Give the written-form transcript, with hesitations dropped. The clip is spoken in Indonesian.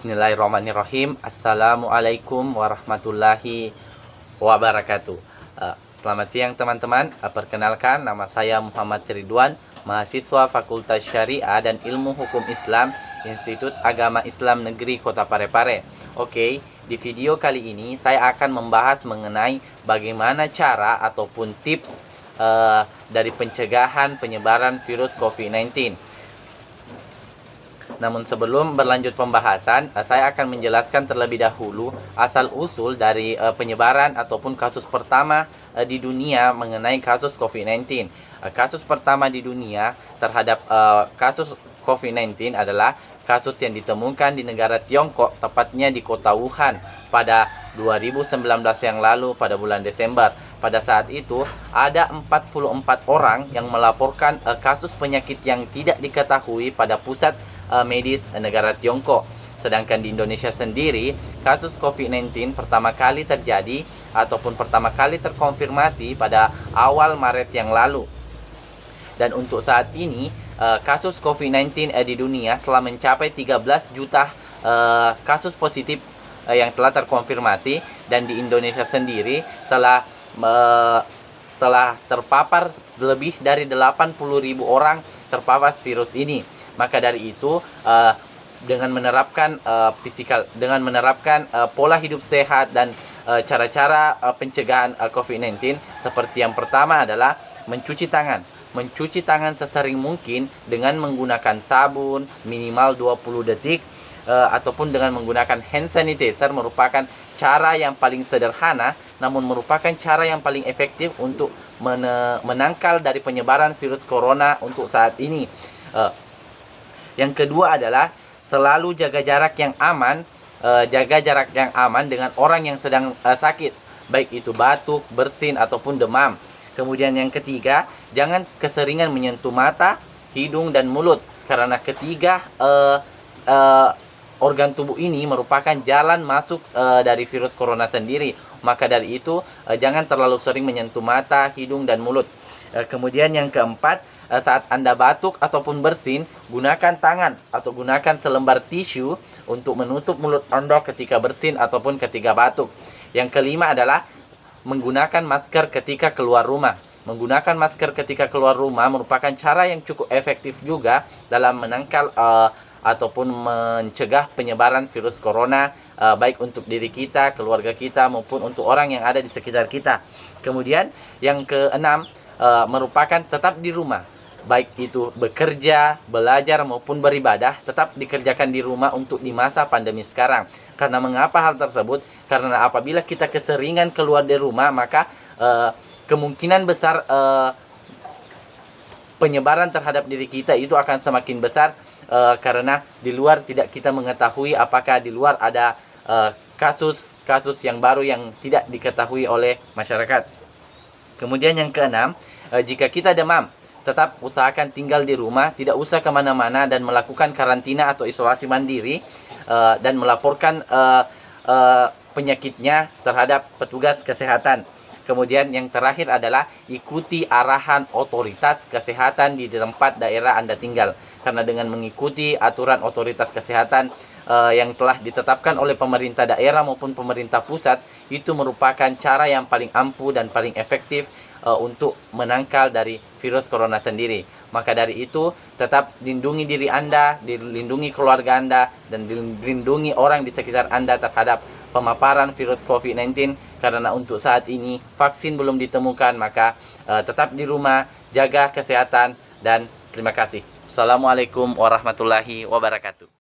Bismillahirrahmanirrahim. Assalamualaikum warahmatullahi wabarakatuh. Selamat siang teman-teman. Perkenalkan, nama saya Muhammad Ridwan, mahasiswa Fakultas Syariah dan Ilmu Hukum Islam, Institut Agama Islam Negeri Kota Parepare. Oke, di video kali ini saya akan membahas mengenai bagaimana cara ataupun tips dari pencegahan penyebaran virus COVID-19. Namun sebelum berlanjut pembahasan, saya akan menjelaskan terlebih dahulu asal-usul dari penyebaran ataupun kasus pertama di dunia mengenai kasus COVID-19. Kasus pertama di dunia terhadap kasus COVID-19 adalah kasus yang ditemukan di negara Tiongkok, tepatnya di kota Wuhan pada 2019 yang lalu pada bulan Desember. Pada saat itu ada 44 orang yang melaporkan kasus penyakit yang tidak diketahui pada pusat medis negara Tiongkok. Sedangkan di Indonesia sendiri, kasus COVID-19 pertama kali terjadi ataupun pertama kali terkonfirmasi pada awal Maret yang lalu. Dan untuk saat ini, kasus COVID-19 di dunia telah mencapai 13 juta kasus positif yang telah terkonfirmasi, dan di Indonesia sendiri telah terpapar lebih dari 80.000 orang terpapar virus ini. Maka dari itu, dengan menerapkan pola hidup sehat dan cara-cara pencegahan COVID-19, seperti yang pertama adalah mencuci tangan sesering mungkin dengan menggunakan sabun minimal 20 detik, ataupun dengan menggunakan hand sanitizer, merupakan cara yang paling sederhana namun merupakan cara yang paling efektif untuk menangkal dari penyebaran virus corona untuk saat ini. Yang kedua adalah selalu jaga jarak yang aman, dengan orang yang sedang sakit, baik itu batuk, bersin ataupun demam. Kemudian yang ketiga, jangan keseringan menyentuh mata, hidung dan mulut, karena ketiga organ tubuh ini merupakan jalan masuk dari virus corona sendiri. Maka dari itu, jangan terlalu sering menyentuh mata, hidung dan mulut. Kemudian yang keempat, saat Anda batuk ataupun bersin, gunakan tangan atau gunakan selembar tisu untuk menutup mulut Anda ketika bersin ataupun ketika batuk. Yang kelima adalah menggunakan masker ketika keluar rumah. Menggunakan masker ketika keluar rumah merupakan cara yang cukup efektif juga dalam menangkal ataupun mencegah penyebaran virus corona, baik untuk diri kita, keluarga kita, maupun untuk orang yang ada di sekitar kita. Kemudian yang keenam, merupakan tetap di rumah, baik itu bekerja, belajar maupun beribadah, tetap dikerjakan di rumah untuk di masa pandemi sekarang. Karena mengapa hal tersebut? Karena apabila kita keseringan keluar dari rumah, maka kemungkinan besar penyebaran terhadap diri kita itu akan semakin besar, karena di luar tidak kita mengetahui apakah di luar ada kasus-kasus yang baru yang tidak diketahui oleh masyarakat. Kemudian yang keenam, jika kita demam, tetap usahakan tinggal di rumah, tidak usah kemana-mana, dan melakukan karantina atau isolasi mandiri, dan melaporkan penyakitnya terhadap petugas kesehatan. Kemudian yang terakhir adalah ikuti arahan otoritas kesehatan di tempat daerah Anda tinggal. Karena dengan mengikuti aturan otoritas kesehatan yang telah ditetapkan oleh pemerintah daerah maupun pemerintah pusat, itu merupakan cara yang paling ampuh dan paling efektif untuk menangkal dari virus corona sendiri. Maka dari itu, tetap lindungi diri Anda, dilindungi keluarga Anda, dan dilindungi orang di sekitar Anda terhadap pemaparan virus COVID-19. Karena untuk saat ini vaksin belum ditemukan, maka tetap di rumah, jaga kesehatan, dan terima kasih. Assalamualaikum warahmatullahi wabarakatuh.